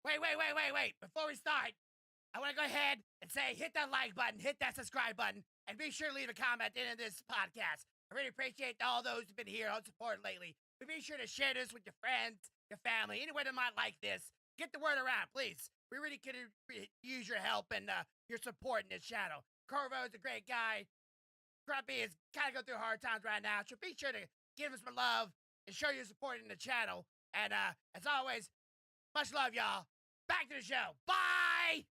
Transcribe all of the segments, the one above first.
Wait. Before we start, I want to go ahead and say hit that like button, hit that subscribe button, and be sure to leave a comment at the end of this podcast. I really appreciate all those who've been here on support lately. But be sure to share this with your friends, your family, anyone that might like this. Get the word around, please. We really could use your help and your support in this channel. Corvo is a great guy. Grumpy is kind of going through hard times right now, so be sure to give him some love and show your support in the channel. And as always, much love, y'all. Back to the show. Bye!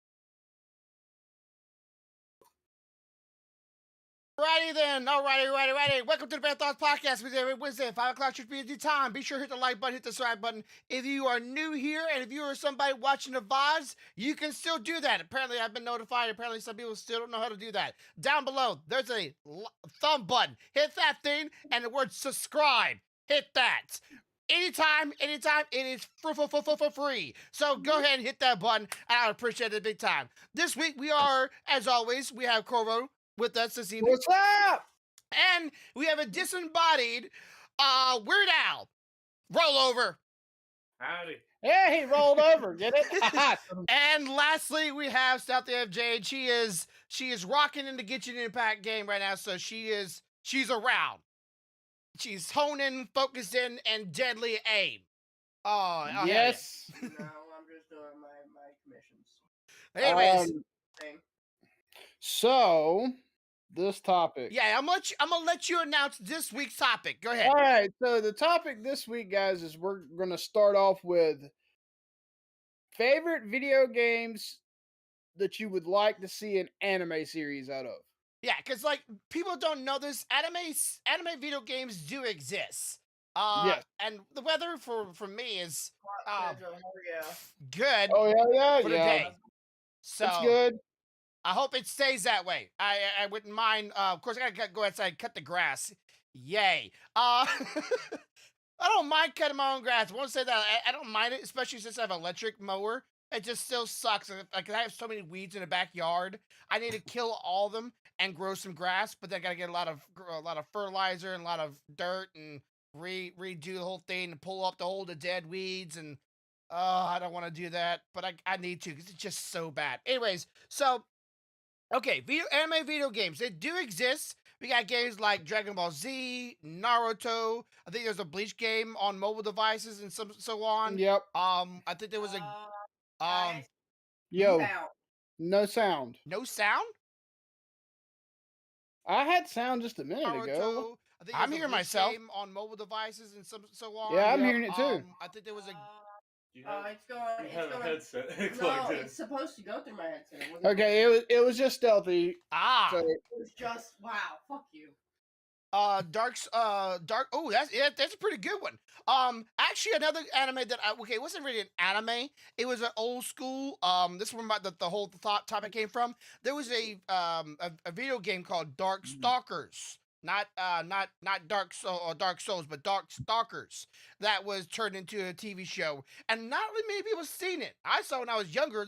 Alrighty then. Alrighty. Welcome to the BearThoughts Podcast. We do every Wednesday at 5 o'clock should be the time. Be sure to hit the like button, hit the subscribe button. If you are new here and if you are somebody watching the VODs, you can still do that. Apparently, I've been notified. Apparently, some people still don't know how to do that. Down below, there's a thumb button. Hit that thing and the word subscribe. Hit that. Anytime, it is free. So go ahead and hit that button, and I would appreciate it big time. This week, we are, as always, we have Corvo with us this evening. What's up? And we have a disembodied Weird Al. Roll over. Howdy. Yeah, he rolled over. Get it? And lastly, we have South FJ. She is rocking in the Genshin Impact game right now, so she's around. She's honing, focusing, and deadly aim. Oh yes. No, I'm just doing my commissions. Anyways, so this topic. yeah, I'm gonna let you announce this week's topic. Go ahead. All right. So the topic this week, guys, is we're gonna start off with favorite video games that you would like to see an anime series out of. Yeah, because like people don't know this. Anime video games do exist. Yes. And the weather for me is Yeah. good Oh yeah, for the day. So that's good. I hope it stays that way. I wouldn't mind. Of course, I gotta go outside and cut the grass. Yay. I don't mind cutting my own grass. I won't say that. I don't mind it, especially since I have an electric mower. It just still sucks. Like I have so many weeds in the backyard. I need to kill all of them and grow some grass, but then I gotta get a lot of fertilizer and a lot of dirt and redo the whole thing and pull up the dead weeds and I don't want to do that, but I need to because it's just so bad. Anyways, so okay, anime video games, they do exist. We got games like Dragon Ball Z, Naruto. I think there's a Bleach game on mobile devices and so on. Yep. I think there was a Yo, no sound. no sound. I had sound just a minute ago. Naruto. I think I'm hearing myself game on mobile devices and so on. Yeah, I'm hearing it too. I think there was a. It's going. You have a headset No, plugged in. it's supposed to go through my headset. Okay, it was just stealthy. So, It was just wow. Fuck you. Dark. Oh, that's a pretty good one. Actually, another anime that it wasn't really an anime. It was an old school. This one about the whole topic came from. There was a video game called Dark Stalkers. Not Dark Souls, but Dark Stalkers. That was turned into a TV show, and not really many people seen it. I saw it when I was younger.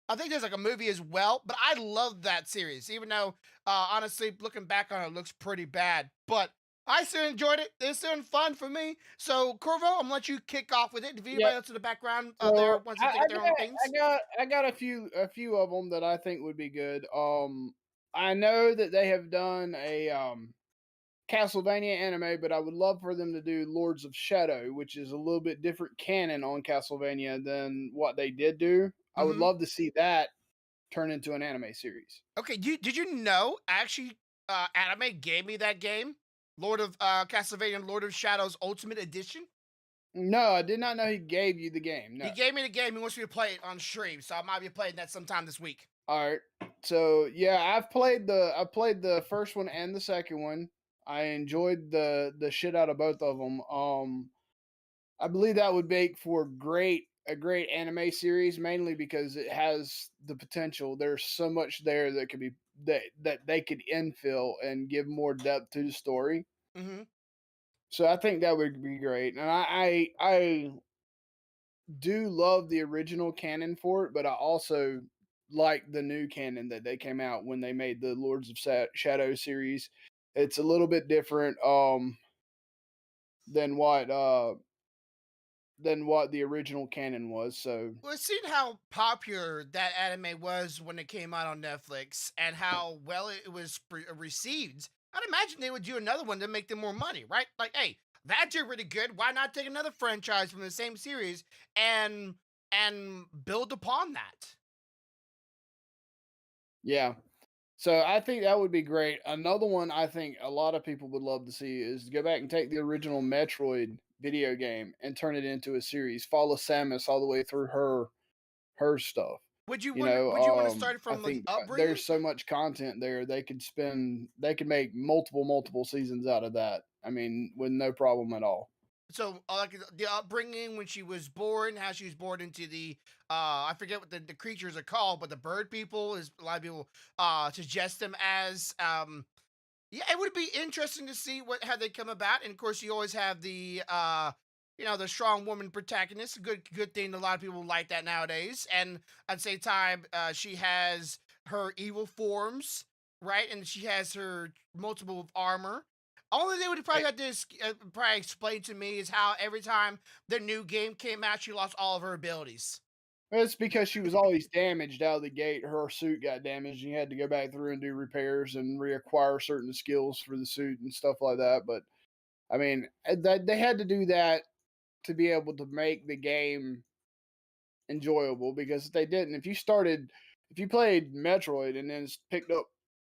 I think there's like a movie as well, but I love that series, even though, honestly, looking back on it, looks pretty bad. But I still enjoyed it. It's still fun for me. So, Corvo, I'm gonna let you kick off with it. If anybody else in the background there wants to think their own things. I got a few of them that I think would be good. I know that they have done a Castlevania anime, but I would love for them to do Lords of Shadow, which is a little bit different canon on Castlevania than what they did do. I would love to see that turn into an anime series. Okay, did you know actually anime gave me that game, Castlevania Lord of Shadows Ultimate Edition? No, I did not know he gave you the game. No. He gave me the game. He wants me to play it on stream, so I might be playing that sometime this week. All right. So yeah, I played the first one and the second one. I enjoyed the shit out of both of them. I believe that would make for a great anime series, mainly because it has the potential. There's so much there that could be that they could infill and give more depth to the story. Mm-hmm. So I think that would be great, and I do love the original canon for it, but I also like the new canon that they came out when they made the Lords of Shadow series. It's a little bit different than what than what the original canon was. So Well, seeing how popular that anime was when it came out on Netflix and how well it was received, I'd imagine they would do another one to make them more money, right? Like, hey, that did really good. Why not take another franchise from the same series and build upon that? yeah. So I think that would be great. Another one I think a lot of people would love to see is to go back and take the original Metroid video game and turn it into a series. Follow Samus all the way through her stuff. Would you want to start I from the think upbringing? there's so much content there. They could make multiple seasons out of that. I mean, with no problem at all. So, like the upbringing when she was born, how she was born into the I forget what the creatures are called, but the bird people is a lot of people suggest them as yeah, it would be interesting to see how they come about. And of course, you always have the the strong woman protagonist. Good thing. A lot of people like that nowadays. And at the same time, she has her evil forms, right? And she has her multiple armor. Only they would probably have to probably explain to me is how every time the new game came out, she lost all of her abilities. It's because she was always damaged out of the gate. Her suit got damaged, and you had to go back through and do repairs and reacquire certain skills for the suit and stuff like that. But I mean, they had to do that to be able to make the game enjoyable. Because if they didn't, if you played Metroid and then picked up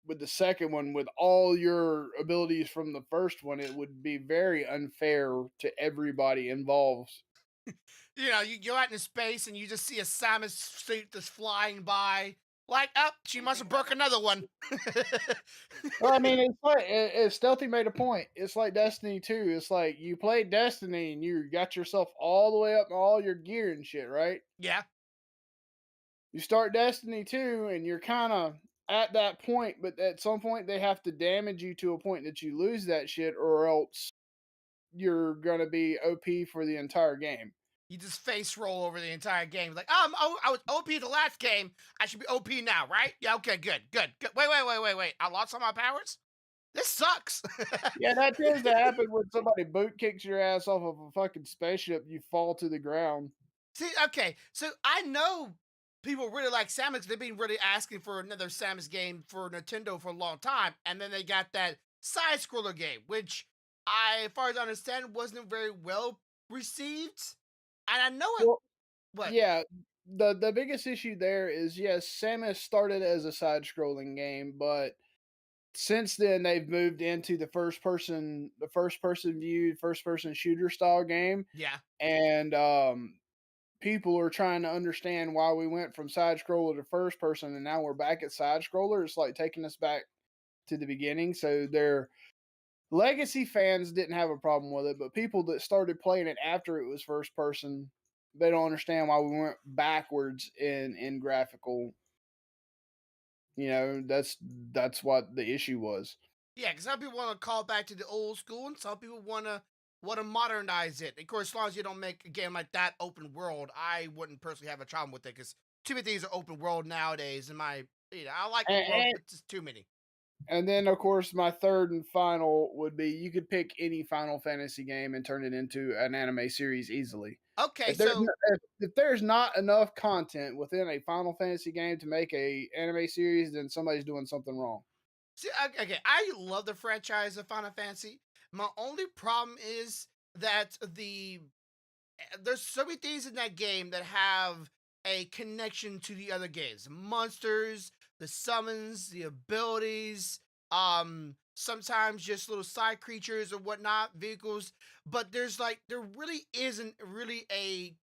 with the second one with all your abilities from the first one, it would be very unfair to everybody involved. You go out into space and you just see a Samus suit that's flying by. Like, oh, she must have broke another one. Well, I mean, it's like Stealthy made a point. It's like Destiny 2. It's like you played Destiny and you got yourself all the way up in all your gear and shit, right? Yeah. You start Destiny 2 and you're kind of at that point, but at some point they have to damage you to a point that you lose that shit, or else you're gonna be OP for the entire game. You just face roll over the entire game. Like, I was OP the last game. I should be OP now, right? Yeah, okay, good. Wait. I lost all my powers? This sucks. Yeah, that tends to happen when somebody boot kicks your ass off of a fucking spaceship. You fall to the ground. See, okay, so I know people really like Samus. They've been really asking for another Samus game for Nintendo for a long time, and then they got that side scroller game, which as far as I understand, wasn't very well received. And I know it. Well, What? yeah, the biggest issue there is, yes, Samus started as a side scrolling game, but since then they've moved into the first person view, first person shooter style game, Yeah. and people are trying to understand why we went from side scroller to first person and now we're back at side scroller. It's like taking us back to the beginning. So their legacy fans didn't have a problem with it, but people that started playing it after it was first person, they don't understand why we went backwards in graphical. That's what the issue was. Yeah, because some people want to call back to the old school, and some people want to modernize it. Of course, as long as you don't make a game like that open world, I wouldn't personally have a problem with it because too many things are open world nowadays. I like the world, And, but just too many. and then, of course, my third and final would be you could pick any Final Fantasy game and turn it into an anime series easily. Okay, If there's so if there's not enough content within a Final Fantasy game to make a anime series, then somebody's doing something wrong. see, okay, I love the franchise of Final Fantasy. My only problem is that there's so many things in that game that have a connection to the other games. Monsters, the summons, the abilities, sometimes just little side creatures or whatnot, vehicles. But there really isn't really a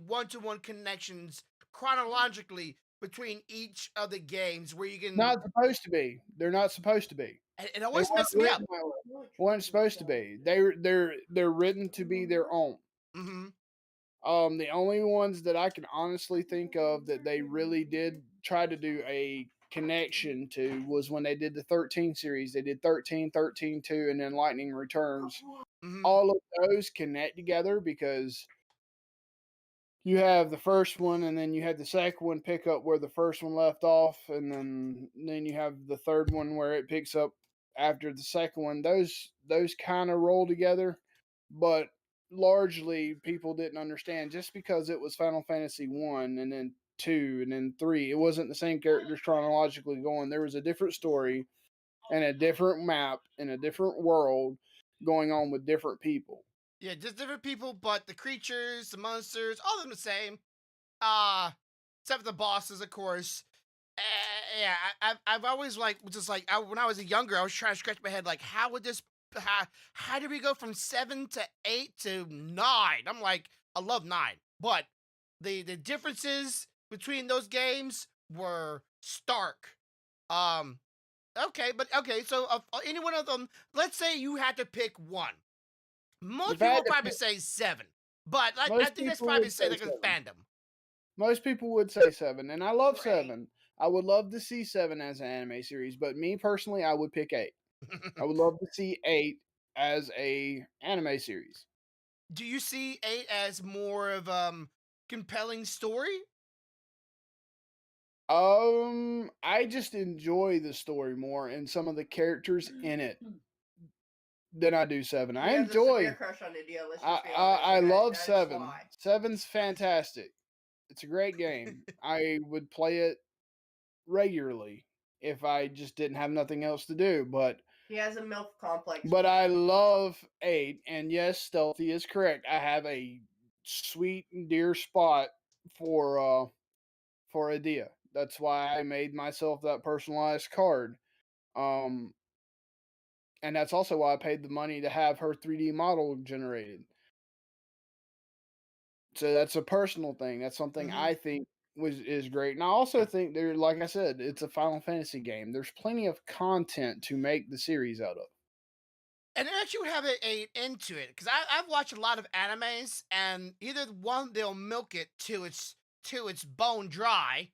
one-to-one connections chronologically between each of the games where you can Not supposed to be. They're not supposed to be. it They always weren't messes me up. written that way. Weren't supposed to be. They're written to be their own. Hmm. The only ones that I can honestly think of that they really did try to do a connection to was when they did the 13 series. They did 13, 13 2, and then Lightning Returns. Hmm. All of those connect together because you have the first one and then you have the second one pick up where the first one left off, and then you have the third one where it picks up after the second one. Those kind of roll together, but largely people didn't understand just because it was Final Fantasy 1 and then 2 and then 3. It wasn't the same characters chronologically going. There was a different story and a different map and a different world going on with different people. Yeah, just different people, but the creatures, the monsters, all of them the same. Except for the bosses, of course. Yeah, I've always when I was younger, I was trying to scratch my head like, how would this, how did we go from 7 to 8 to 9? I'm like, I love 9, but the differences between those games were stark. Um, okay, so of any one of them, let's say you had to pick one. Most If I people had would to probably pick, say 7, but like I most think that's people probably would say say like a 7. fandom. Most people would say 7, and I love Right. 7. I would love to see 7 as an anime series, but me personally, I would pick 8. I would love to see 8 as a anime series. Do you see 8 as more of compelling story? I just enjoy the story more and some of the characters in it than I do 7. He I has a severe enjoy. crush on India. Let's I just be I, honest. I love That's 7. why. 7's fantastic. It's a great game. I would play it regularly if I just didn't have nothing else to do. He has a MILF complex. But I love 8, and yes, Stealthy is correct. I have a sweet and dear spot for Adia. That's why I made myself that personalized card. Um, and that's also why I paid the money to have her 3D model generated. So that's a personal thing. That's something Mhm. I think is great. And I also think there, like I said, it's a Final Fantasy game. There's plenty of content to make the series out of. And it actually would have a end to it because I've watched a lot of animes, and either one they'll milk it to its bone dry,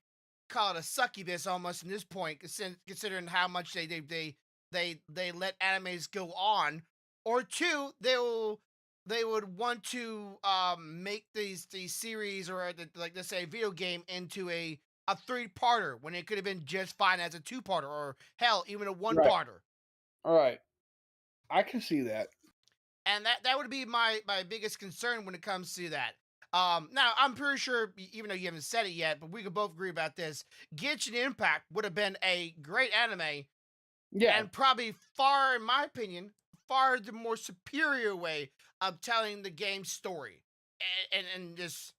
call it a succubus almost in this point, considering how much they let animes go on, or two they would want to make these series or like let's say a video game into a three-parter when it could have been just fine as a two-parter or hell even a Right. one-parter. All right. I can see that. And that would be my biggest concern when it comes to that. Now I'm pretty sure, even though you haven't said it yet, but we could both agree about this. Genshin Impact would have been a great anime, Yeah. and probably far, in my opinion, far the more superior way of telling the game's story, and just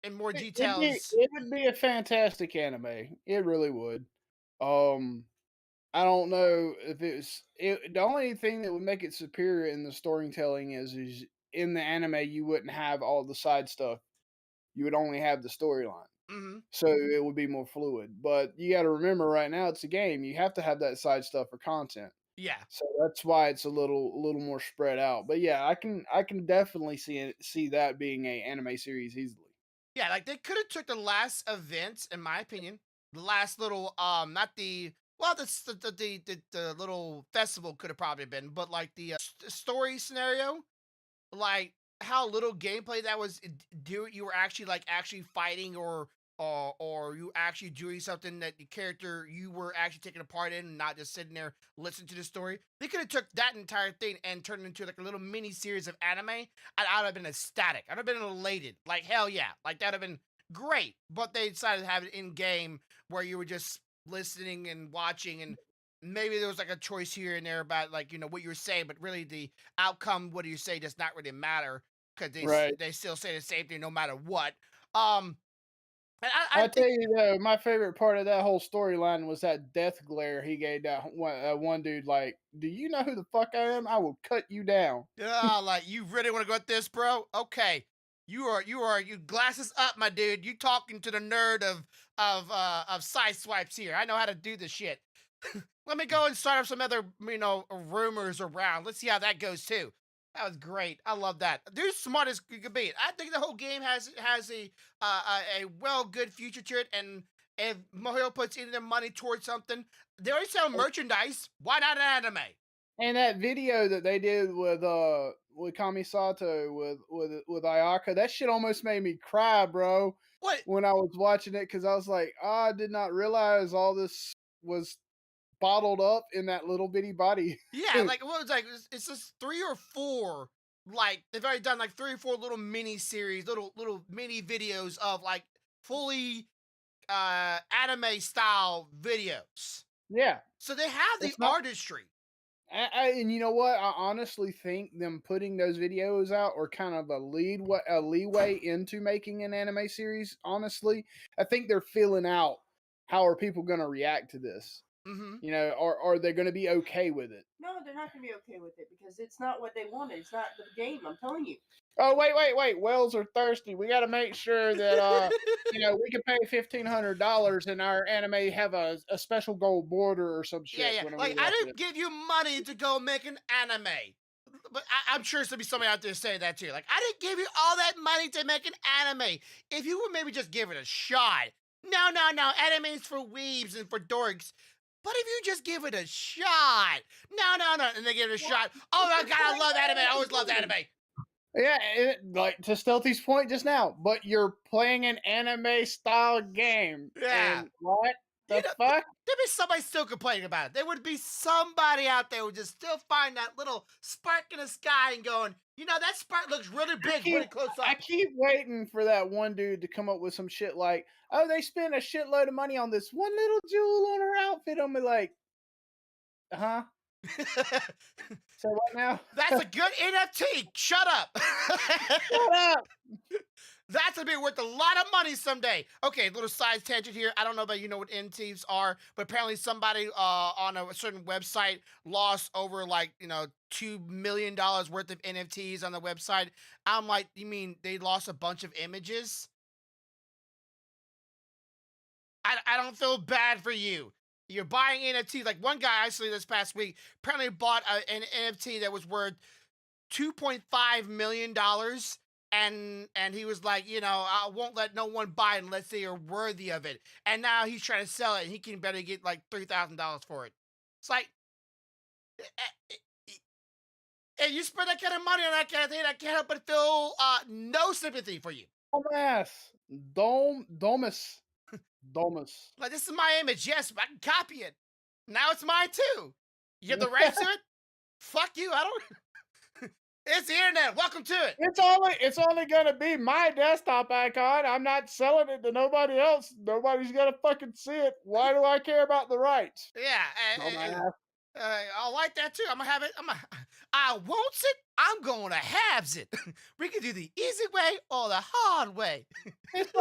in more details. It would be a fantastic anime. It really would. Um, I don't know if the only thing that would make it superior in the storytelling is in the anime you wouldn't have all the side stuff. You would only have the storyline. Hmm. So it would be more fluid. But you got to remember right now it's a game. You have to have that side stuff for content. Yeah. So that's why it's a little more spread out. But yeah, I can definitely see that being a anime series easily. Yeah, like they could have took the last event, in my opinion, the last little not the well, the little festival could have probably been, but like the story scenario, like how little gameplay that was. Do you were actually like actually fighting or you actually doing something that the character you were actually taking a part in, and not just sitting there listening to the story. They could have took that entire thing and turned it into like a little mini series of anime, and I'd have been ecstatic. I'd have been elated. Like hell yeah, like that'd have been great. But they decided to have it in game where you were just listening and watching, and maybe there was like a choice here and there about like what you were saying, but really the outcome, what do you say, does not really matter because Right. they still say the same thing no matter what. Um, and I I tell think you though, my favorite part of that whole storyline was that death glare he gave one dude. Like, do you know who the fuck I am? I will cut you down. yeah, like you really want to go at this, bro? Okay, you glasses up, my dude. You talking to the nerd of Sideswipes here. I know how to do this shit. Let me go and start up some other rumors around. Let's see how that goes too. That was great. I love that. Dude's smart as you could be. I think the whole game has a well good future to it, and if Mohio puts in their money towards something, they already sell merchandise. Why not an anime? And that video that they did with Kamisato with Ayaka, that shit almost made me cry, bro. What? When I was watching it, because I was like, I did not realize all this was bottled up in that little bitty body. Yeah, like what was like it's just 3 or 4 like they've already done like 3 or 4 little mini series, little mini videos of like fully anime style videos. Yeah, So they have the it's not. artistry. And you know what? I honestly think them putting those videos out are kind of a leeway into making an anime series. Honestly, I think they're feeling out how are people going to react to this. Mm-hmm. You know, are they going to be okay with it? No, they're not going to be okay with it because it's not what they wanted. It's not the game. I'm telling you. Oh wait! Whales are thirsty. We got to make sure that you know, we can pay $1,500 and our anime have a special gold border or some shit. Yeah. When Like we I watch didn't it. give you money to go make an anime. But I'm sure there'll be somebody out there saying that too. Like, I didn't give you all that money to make an anime. If you would maybe just give it a shot. No. Anime's for weebs and for dorks. But if you just give it a shot. No. And they give it a shot. Oh my god, I love anime. I always loved anime. Yeah, like to Stealthy's point just now, but you're playing an anime style game. Yeah. And what the You know, fuck? There'd be somebody still complaining about it. There would be somebody out there who would just still find that little spark in the sky and going, you know, that spark looks really big, really close up. I keep waiting for that one dude to come up with some shit like, oh, they spent a shitload of money on this one little jewel on her outfit. I'm like, huh? So what now? That's a good NFT. Shut up. Shut up. That's gonna be worth a lot of money someday. Okay, little side tangent here. I don't know about you know what NFTs are, but apparently somebody on a certain website lost over like $2 million worth of NFTs on the website. I'm like, you mean they lost a bunch of images? I don't feel bad for you. You're buying NFTs. Like one guy actually this past week apparently bought an NFT that was worth $2.5 million. And he was like, I won't let no one buy it unless they are worthy of it. And now he's trying to sell it, and he can better get like $3,000 for it. It's like, and you spend that kind of money on that kind of thing, I can't help but feel no sympathy for you. Dumbass. Domus. Like, this is my image, yes, but I can copy it. Now it's mine too. You have the rights to it? Fuck you, I don't. It's the internet. Welcome to it. It's only gonna be my desktop icon. I'm not selling it to nobody else. Nobody's gonna fucking see it. Why do I care about the rights? Yeah, I like that too. I'm gonna have it. I wants it. I'm gonna haves it. We can do the easy way or the hard way. It's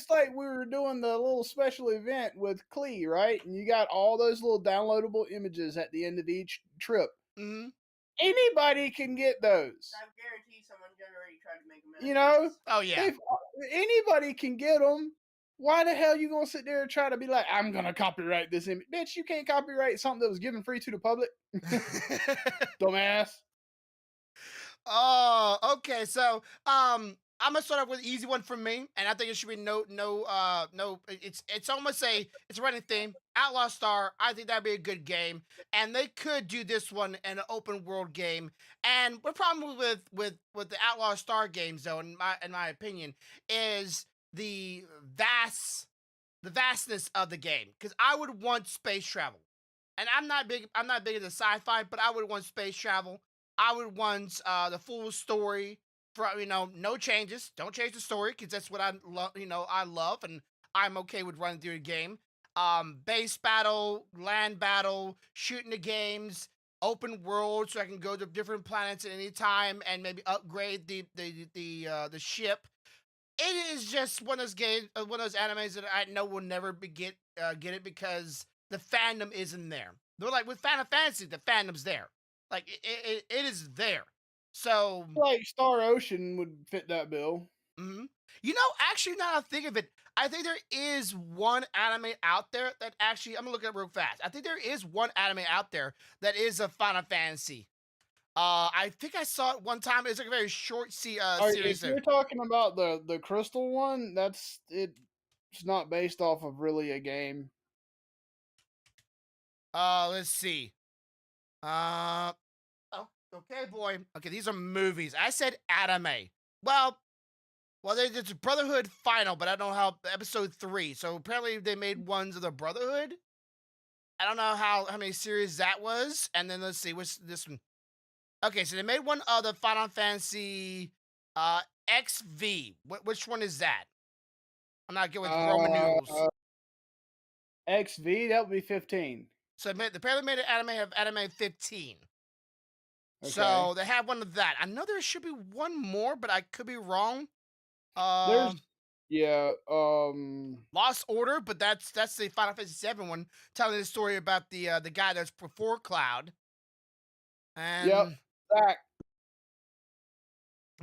like we were doing the little special event with Klee, right? And you got all those little downloadable images at the end of each trip. Mm-hmm. Anybody can get those. I guarantee someone already tried to make them. You know? Oh yeah. If anybody can get them, why the hell you gonna sit there and try to be like, I'm gonna copyright this image? Bitch, you can't copyright something that was given free to the public. Dumbass. Oh, okay. So, I'm gonna start off with an easy one for me, and I think it should be no. It's almost it's a running theme. Outlaw Star. I think that'd be a good game, and they could do this one in an open world game. And the problem with the Outlaw Star games, though, in my opinion, is the vastness of the game. Because I would want space travel, and I'm not big into sci-fi, but I would want space travel. I would want the full story. No changes. Don't change the story because that's what I love. I love, and I'm okay with running through the game. Base battle, land battle, shooting the games, open world, so I can go to different planets at any time and maybe upgrade the ship. It is just one of those games, one of those animes that I know will never get it because the fandom isn't there. They're like with Final Fantasy, the fandom's there. Like it is there. So like Star Ocean would fit that bill. Mm-hmm. Actually, now that I think of it, I think there is one anime out there that actually I'm gonna look at it real fast. I think there is one anime out there that is a Final Fantasy. I think I saw it one time. It's like a very short series. If you're talking about the Crystal one, it's not based off of really a game. Let's see. Oh, okay, boy. Okay, these are movies. I said anime. Well, there's Brotherhood Final, but I don't know how episode 3. So apparently they made ones of the Brotherhood. I don't know how many series that was. And then let's see, what's this one? Okay, so they made one other Final Fantasy XV. Which one is that? I'm not good with Roman numerals. XV, that would be 15. So apparently made an anime of anime 15. Okay. So they have one of that. I know there should be one more, but I could be wrong. There's yeah, Lost Order, but that's the Final Fantasy 7 one, telling the story about the guy that's before Cloud. And yep, that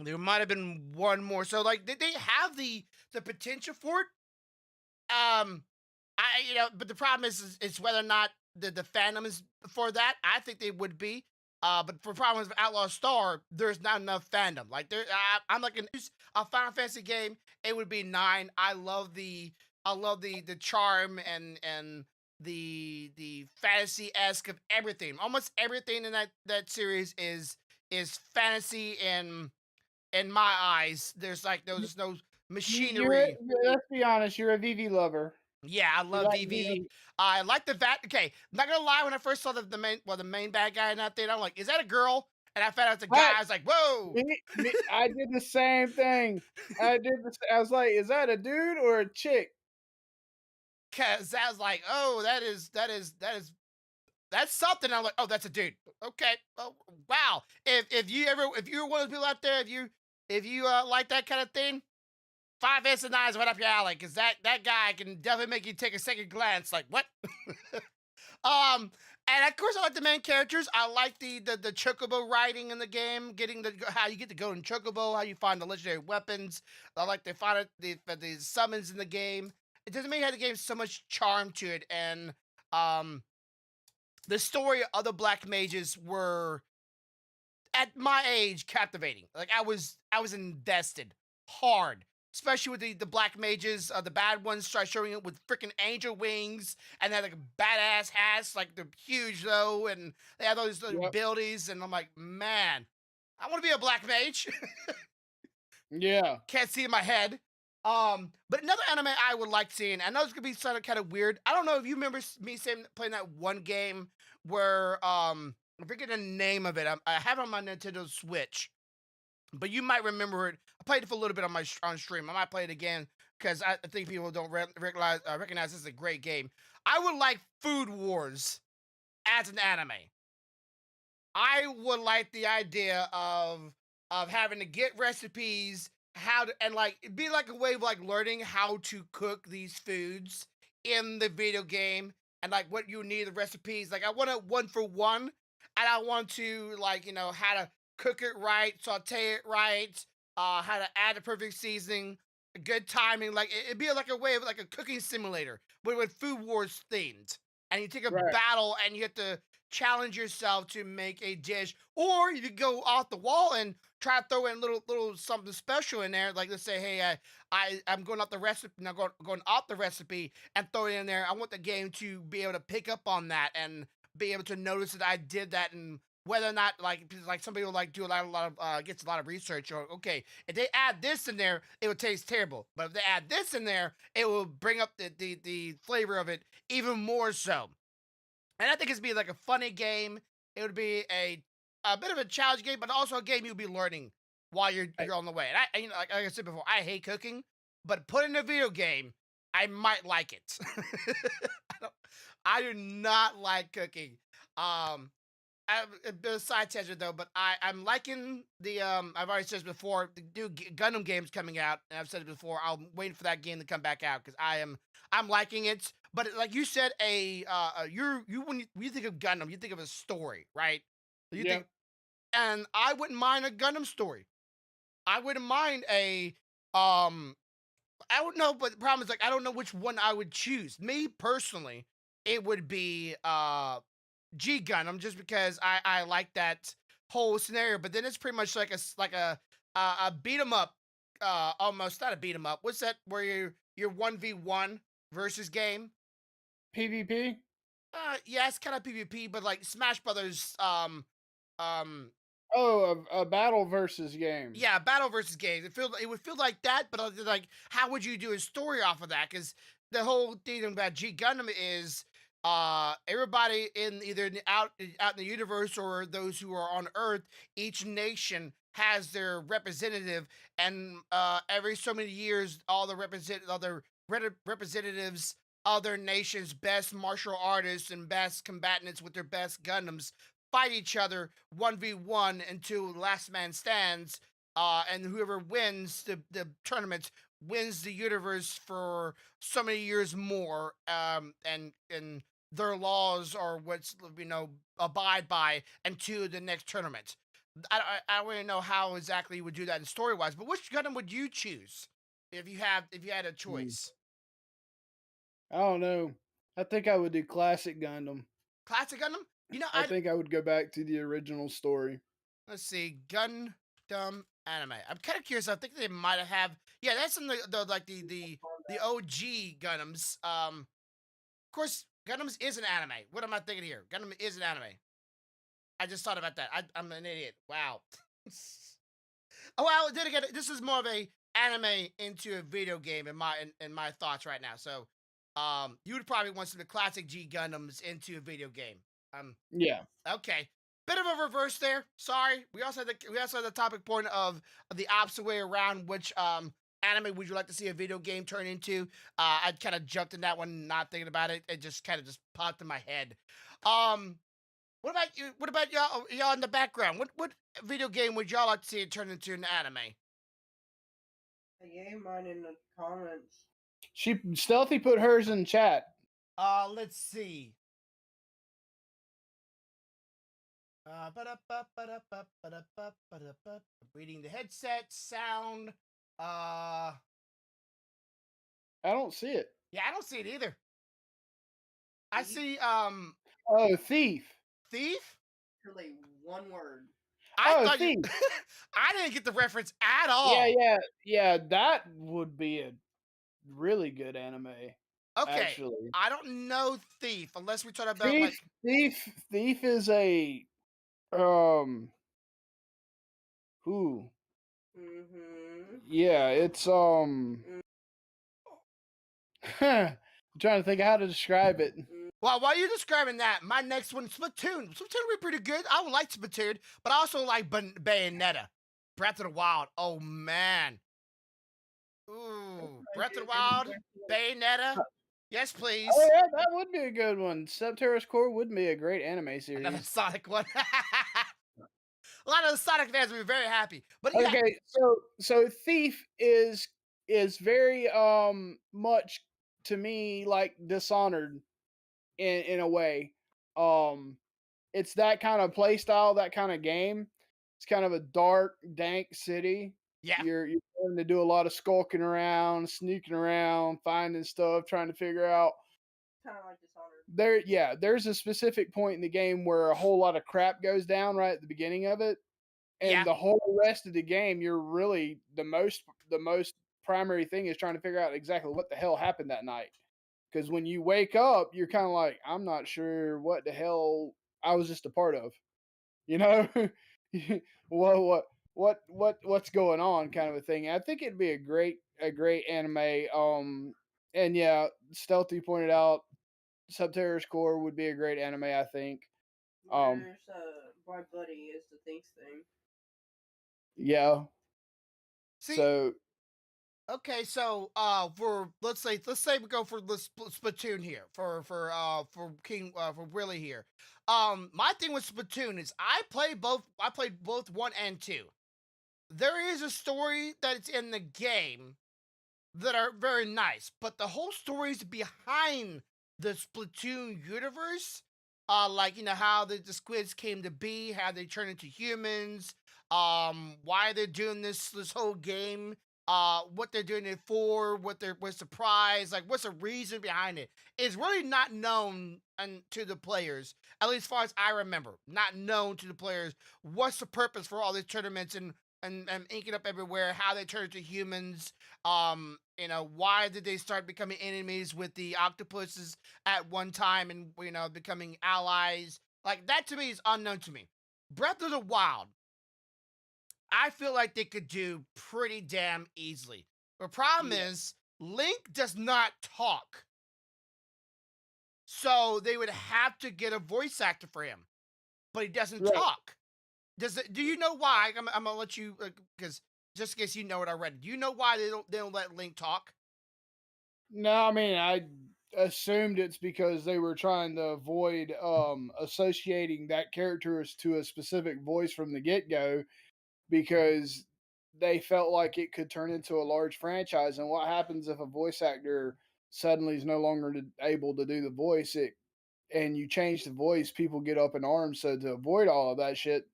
there might have been one more. So like they have the potential for it. But the problem is whether or not the fandom is for that. I think they would be. But for problems with Outlaw Star, there's not enough fandom. Like I'm like a Final Fantasy game. It would be 9. I love the charm and the fantasy esque of everything. Almost everything in that series is fantasy in my eyes. There's like there's no machinery. let's be honest, you're a VV lover. Yeah, I You love like VV. I like the Okay, I'm not gonna lie. When I first saw the main bad guy in that thing, I'm like, is that a girl? And I found out it's a guy. I was like, whoa. I did the same thing. I was like, is that a dude or a chick? Cause I was like, oh, that's something. I'm like, oh, that's a dude. Okay. Oh, wow. If you're one of those people out there, if you like that kind of thing, 5S and 9 is right up your alley. Cause that guy can definitely make you take a second glance. Like what? And of course I like the main characters. I like the chocobo riding in the game, getting how you get to go in chocobo, how you find the legendary weapons. I like the summons in the game. It doesn't make the game so much charm to it, and the story of the black mages were at my age captivating. Like I was invested hard, especially with the black mages. The bad ones start showing up with freaking angel wings, and they had like badass hats, like they're huge though, and they have those abilities. And I'm like, man, I want to be a black mage. Yeah. Can't see in my head. But another anime I would like seeing. I know it's gonna be sort of kind of weird. I don't know if you remember me playing that one game where I forget the name of it. I have it on my Nintendo Switch, but you might remember it. I played it for a little bit on stream. I might play it again because I think people don't recognize this is a great game. I would like Food Wars as an anime. I would like the idea of having to get recipes, and like it'd be like a way of like learning how to cook these foods in the video game, and like what you need, the recipes. Like I want it one for one, and I want to like how to cook it right, saute it right, how to add the perfect seasoning, good timing. Like it'd be like a way of like a cooking simulator, but with Food Wars themed. And you take a battle, and you have to challenge yourself to make a dish, or you could go off the wall and try to throw in little something special in there. Like let's say, hey, I'm going off the recipe, now going off the recipe and throw it in there. I want the game to be able to pick up on that and be able to notice that I did that, and whether or not like some people like do a lot of gets a lot of research, or okay, if they add this in there, it would taste terrible, but if they add this in there, it will bring up the flavor of it even more so. And I think it's be like a funny game. It would be a bit of a challenge game, but also a game you'll be learning while you're on the way. And like I said before, I hate cooking, but put in a video game, I might like it. I do not like cooking. A bit of side tangent though, but I'm liking the I've already said this before, the new Gundam game's coming out, and I've said it before. I'm waiting for that game to come back out because I'm liking it. But like you said, when you think of Gundam, you think of a story, right? You think, and I wouldn't mind a Gundam story. I wouldn't mind I don't know, but the problem is like I don't know which one I would choose. Me personally, it would be G Gundam, just because I like that whole scenario. But then it's pretty much like a beat 'em up, almost not a beat 'em up. What's that? Where you're 1v1 versus game. PvP. Yeah, it's kind of PvP, but like Smash Brothers. Oh, a battle versus game. Yeah, battle versus game. It would feel like that, but like, how would you do a story off of that? Because the whole thing about G Gundam is everybody in either out in the universe or those who are on Earth, each nation has their representative, and every so many years, all the representatives of their nation's best martial artists and best combatants with their best Gundams fight each other 1v1 until last man stands. And whoever wins the tournament wins the universe for so many years more. And their laws are what's abide by until the next tournament. I don't really know how exactly you would do that in story wise, but which Gundam would you choose if you had a choice? I don't know. I think I would do classic Gundam. Classic Gundam? I think I would go back to the original story. Let's see, Gundam anime. I'm kind of curious. I think they might have. Yeah, that's in the OG Gundams. Of course, Gundams is an anime. What am I thinking here? Gundam is an anime. I just thought about that. I'm an idiot. Wow. Oh well, then again, this is more of a anime into a video game in my thoughts right now. So, you would probably want some of the classic G Gundams into a video game. Yeah. Okay. Bit of a reverse there. Sorry. We also had the topic point of the opposite way around. Which anime would you like to see a video game turn into? I kind of jumped in that one, not thinking about it. It just kind of just popped in my head. What about you? What about y'all in the background? What video game would y'all like to see it turn into an anime? I gave mine in the comments. She Stealthy put hers in chat. Let's see. Reading the headset sound. I don't see it. Yeah, I don't see it either. I see Oh, Thief. Thief. Literally one word. I thought Thief. I didn't get the reference at all. Yeah. That would be a really good anime. Okay, Actually. I don't know Thief unless we talk about Thief is a who? Mm-hmm. Yeah, it's I'm trying to think of how to describe it. Well, while you're describing that, my next one, Splatoon. Splatoon would be pretty good. I would like Splatoon, but I also like Bayonetta. Breath of the Wild. Oh, man. Ooh. Breath of the Wild, Bayonetta. Yes, please. Oh yeah, that would be a good one. Subterrace Core would be a great anime series. Another Sonic one. A lot of the Sonic fans would be very happy. But yeah. Okay, so Thief is very much to me like Dishonored in a way. It's that kind of play style, that kind of game. It's kind of a dark, dank city. Yeah. You're going to do a lot of skulking around, sneaking around, finding stuff, trying to figure out. Kind of like Dishonored. There's a specific point in the game where a whole lot of crap goes down right at the beginning of it. And the whole rest of the game, you're really the most primary thing is trying to figure out exactly what the hell happened that night. Because when you wake up, you're kind of like, I'm not sure what the hell I was just a part of. You know, what's going on, kind of a thing. I think it'd be a great anime. And yeah, Stealthy pointed out Subterrace Core would be a great anime. I think. There's my buddy is the Thinks thing. Yeah. See, So okay, so for let's say we go for the Splatoon here for King for Willie here. My thing with Splatoon is I played both 1 and 2. There is a story that's in the game that are very nice, but the whole stories behind the Splatoon universe, like how the squids came to be, how they turned into humans, why they're doing this whole game, what they're doing it for, what's the prize, like what's the reason behind it, is really not known to the players, at least as far as I remember, not known to the players. What's the purpose for all these tournaments and inking up everywhere, how they turn into humans, why did they start becoming enemies with the octopuses at one time and becoming allies? Like that to me is unknown to me. Breath of the Wild, I feel like they could do pretty damn easily. The problem is Link does not talk. So they would have to get a voice actor for him, but he doesn't Right. talk. Do you know why? I'm gonna let you, because just in case you know it already. Do you know why they don't let Link talk? No, I mean, I assumed it's because they were trying to avoid associating that character to a specific voice from the get-go, because they felt like it could turn into a large franchise. And what happens if a voice actor suddenly is no longer able to do the voice? And you change the voice, people get up in arms. So to avoid all of that shit,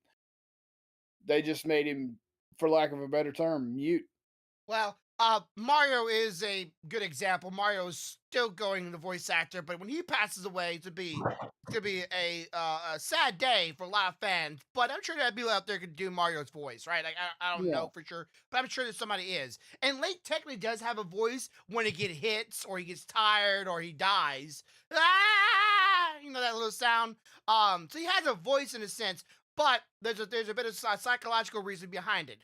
they just made him, for lack of a better term, mute. Well, Mario is a good example. Mario is still going the voice actor, but when he passes away, it's gonna be a sad day for a lot of fans. But I'm sure that people out there could do Mario's voice, right? Like I don't Yeah. know for sure, but I'm sure that somebody is. And Link technically does have a voice when he gets hits, or he gets tired, or he dies. Ah, you know that little sound. So he has a voice in a sense, but there's a bit of psychological reason behind it.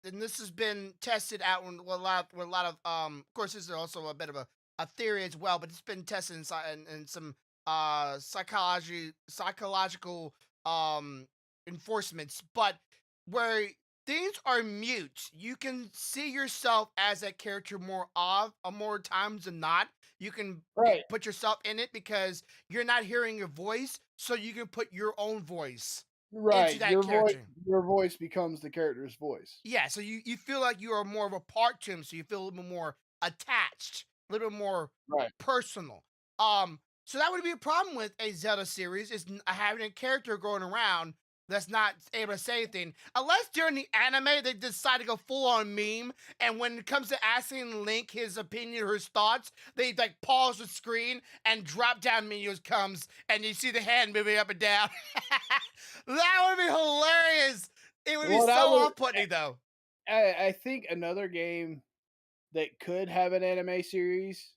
And this has been tested out with a lot of of course this is also a bit of a theory as well, but it's been tested in some psychological enforcements. But where things are mute, you can see yourself as that character more times than not. You can Right. put yourself in it because you're not hearing your voice, so you can put your own voice into Right. that character. Your voice becomes the character's voice. Yeah, so you feel like you are more of a part to him, so you feel a little bit more attached, a little bit more Right. personal. So that would be a problem with a Zelda series, is having a character going around that's not able to say anything, unless during the anime they decide to go full on meme, and when it comes to asking Link his opinion or his thoughts, they like pause the screen and drop down menus comes, and you see the hand moving up and down. That would be hilarious. It would be What I so would- off-putting, though. I think another game that could have an anime series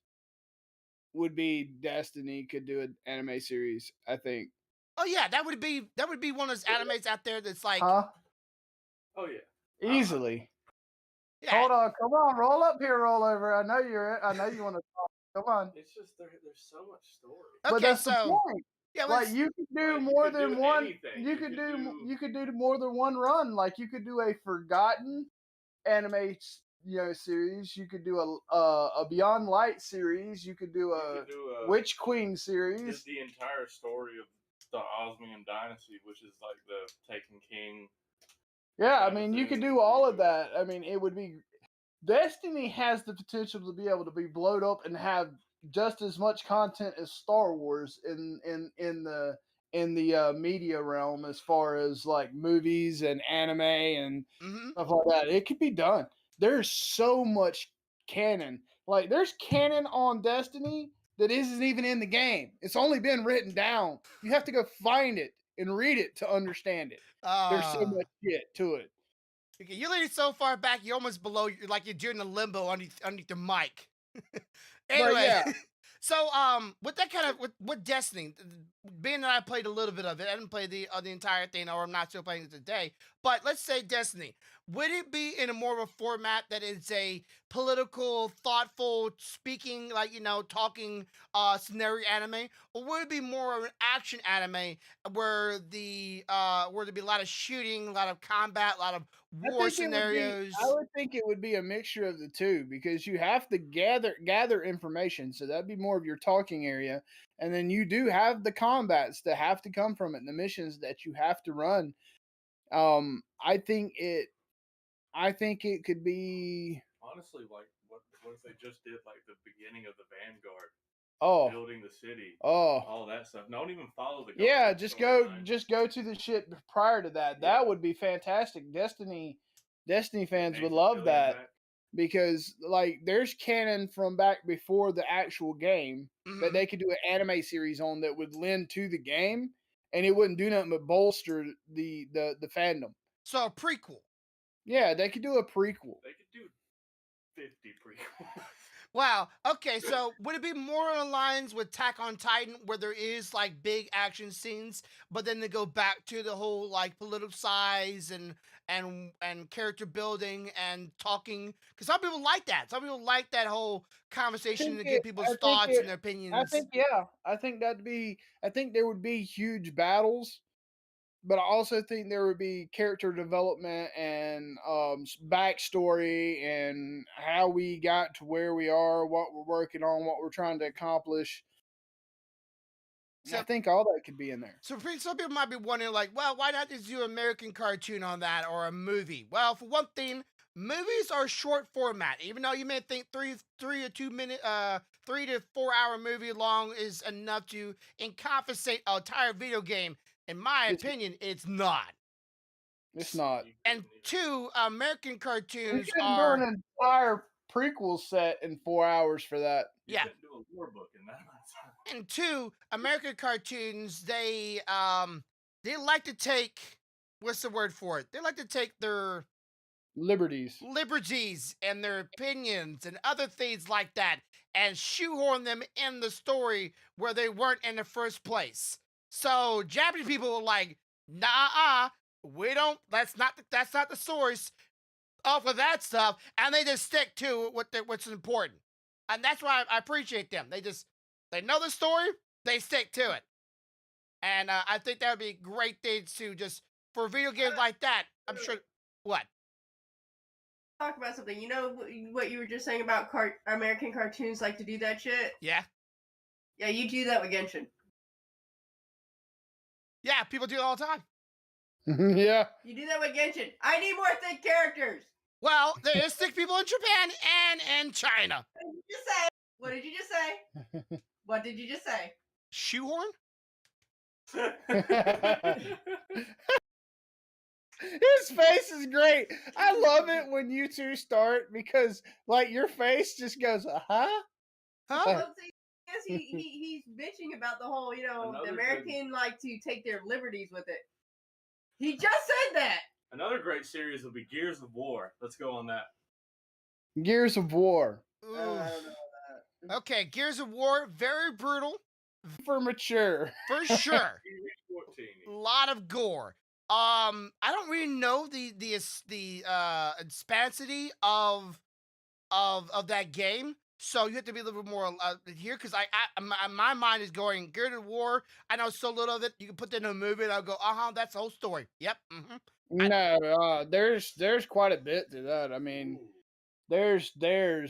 would be Destiny. Could do an anime series, I think. Oh yeah, that would be one of those animes out there that's like, Huh? Oh yeah. Easily. yeah, Hold on, come on, roll up here, roll over. I know you want to talk. Come on. It's just there's so much story. But okay, that's the so point. yeah, Like let's, you could do Like, you more could than do one. anything. You could do more than one run. Like you could do a forgotten anime, series. You could do a Beyond Light series. You could do You a could do Witch Queen series. just the entire story of the Osmium Dynasty, which is like the Taken King. Yeah, I type of mean, you thing. could do all of that. I mean, it would be. Destiny has the potential to be able to be blowed up and have just as much content as Star Wars in the media realm, as far as like movies and anime and mhm. stuff like that. It could be done. There's so much canon. Like there's canon on Destiny that isn't even in the game. It's only been written down. You have to go find it and read it to understand it. There's so much shit to it. Okay, you're leaning so far back, you're almost below, like you're doing the limbo underneath the mic. Anyway, yeah. so with that kind of with Destiny, being that I played a little bit of it, I didn't play the entire thing, or I'm not still playing it today. But let's say Destiny, would it be in a more of a format that is a political, thoughtful, speaking, like talking scenario anime, or would it be more of an action anime where there'd be a lot of shooting, a lot of combat, a lot of war scenarios? I would think it would be a mixture of the two, because you have to gather information. So that'd be more of your talking area, and then you do have the combats that have to come from it, and the missions that you have to run. I think it could be. Honestly, like what if they just did like the beginning of the Vanguard, Oh, building the city, oh, all that stuff. Don't even follow the yeah. government Just storyline. go to the shit prior to that. Yeah. That would be fantastic. Destiny fans would Nathan love Fillion that. back. Because like there's canon from back before the actual game that Mhm. they could do an anime series on that would lend to the game, and it wouldn't do nothing but bolster the fandom. So a prequel. Yeah, they could do a prequel. They could do 50 prequels. Wow. Okay, so would it be more on the lines with Attack on Titan, where there is like big action scenes, but then they go back to the whole like politicized and character building and talking? Because some people like that. Some people like that whole conversation to get people's thoughts and their I opinions. think yeah. I think there would be huge battles, but I also think there would be character development and backstory and how we got to where we are, what we're working on, what we're trying to accomplish. So, I think all that could be in there. so some people might be wondering, like, well, why not just do an American cartoon on that or a movie? Well, for one thing, movies are short format. Even though you may think 3 to 4 hour movie long is enough to encompass an entire video game. In my It's opinion, it's not. it's not. And two, American We cartoons couldn't do an entire prequel set in 4 hours for that. You yeah. couldn't do a war book in that amount of time. And two, American cartoons, they like to take, what's the word for it? They like to take their Liberties. liberties and their opinions and other things like that and shoehorn them in the story where they weren't in the first place. So Japanese people were like, nah, we don't, that's not the source of that stuff, and they just stick to what's important. And that's why I appreciate them. They know the story, they stick to it. And I think that would be a great thing to just, for video games like that, I'm sure, what? Talk about something. You know what you were just saying about American cartoons like to do that shit? Yeah? Yeah, you do that with Genshin. Yeah, people do it all the time. Yeah. You do that with Genshin. I need more thick characters. Well, there is thick people in Japan and in China. What did you just say? What did you just say? What did you just say? Shoehorn? His face is great. I love it when you two start because, like, your face just goes, huh? Huh? Well, see, yes, he's bitching about the whole, you know, Another the good- American like to take their liberties with it. He just said that. Another great series will be Gears of War. Let's go on that. Gears of War. Ooh. I don't know that. Okay, Gears of War, very brutal, For mature. for sure. You reach 14. A lot of gore. I don't really know the expansity of that game, so you have to be a little bit more here because my mind is going Gears of War. I know so little of it. You can put that in a movie, and I'll go, that's the whole story. Yep. No, there's quite a bit to that. I mean, Ooh. there's the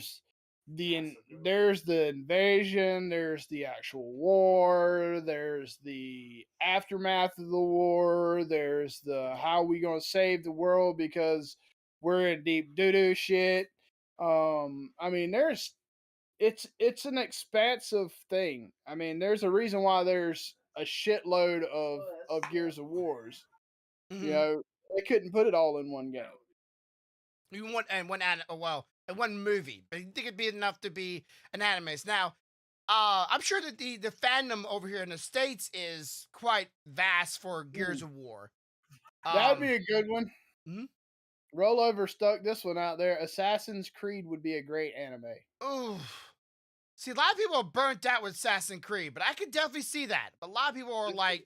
invasion, there's the actual war, there's the aftermath of the war, there's the how we gonna save the world because we're in deep doo-doo shit. I mean, it's an expansive thing. I mean, there's a reason why there's a shitload of Gears of Wars. Mhm. You know, they couldn't put it all in one game. You want and one movie, but you think it'd be enough to be an animus. Now, I'm sure that the fandom over here in the States is quite vast for Gears of War. That'd be a good one. Mhm. Rollover stuck this one out there. Assassin's Creed would be a great anime. Ooh. See, a lot of people are burnt out with Assassin's Creed, but I could definitely see that. A lot of people are like,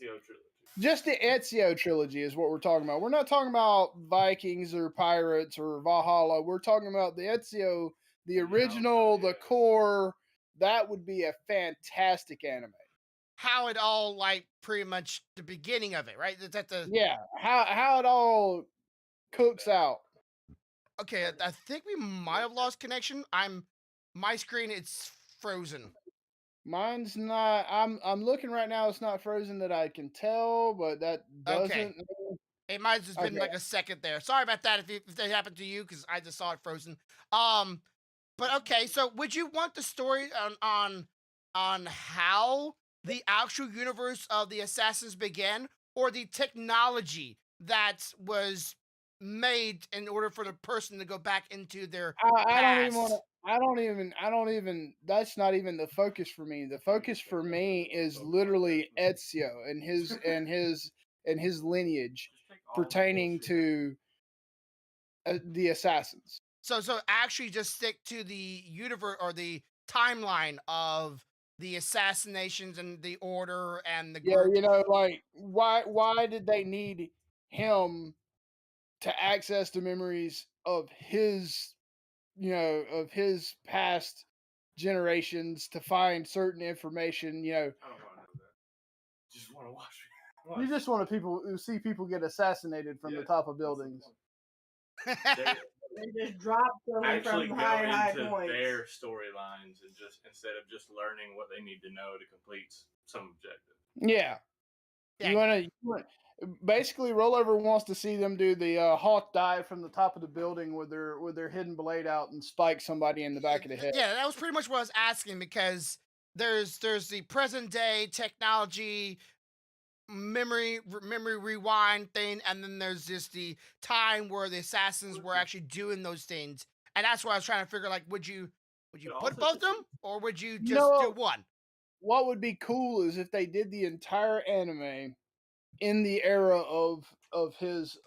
Ezio trilogy. Just the Ezio trilogy is what we're talking about. We're not talking about Vikings or Pirates or Valhalla. We're talking about the Ezio, the original, the core. That would be a fantastic anime. how it all like pretty much the beginning of it, right? That's the Yeah, how it all cooks out. okay. I think we might have lost connection. My screen, it's frozen. Mine's not. I'm looking right now. It's not frozen that I can tell, but that doesn't. Okay. It might have just been Okay. like a second there. Sorry about that if that happened to you because I just saw it frozen. But okay. So would you want the story on how the actual universe of the Assassins began, or the technology that was made in order for the person to go back into their I don't even want to. past? I don't even. That's not even the focus for me. The focus for me is literally Ezio and his lineage Just take all the pertaining bullshit. to the assassins. So actually just stick to the universe or the timeline of the assassinations and the order and the Yeah, group. like why did they need him to access the memories of his of his past generations to find certain information, I don't want to know that. Just want to watch. you just want to see people get assassinated from the top of buildings. And just drop them Actually from go high into points. their storylines and just instead of just learning what they need to know to complete some objective. Yeah. You want basically Rollover wants to see them do the hawk dive from the top of the building with their hidden blade out and spike somebody in the back of the head. Yeah, that was pretty much what I was asking, because there's the present day technology memory rewind thing, and then there's just the time where the assassins were actually doing those things, and that's what I was trying to figure. Like, would you put both of them, or would you just do one? What would be cool is if they did the entire anime in the era of his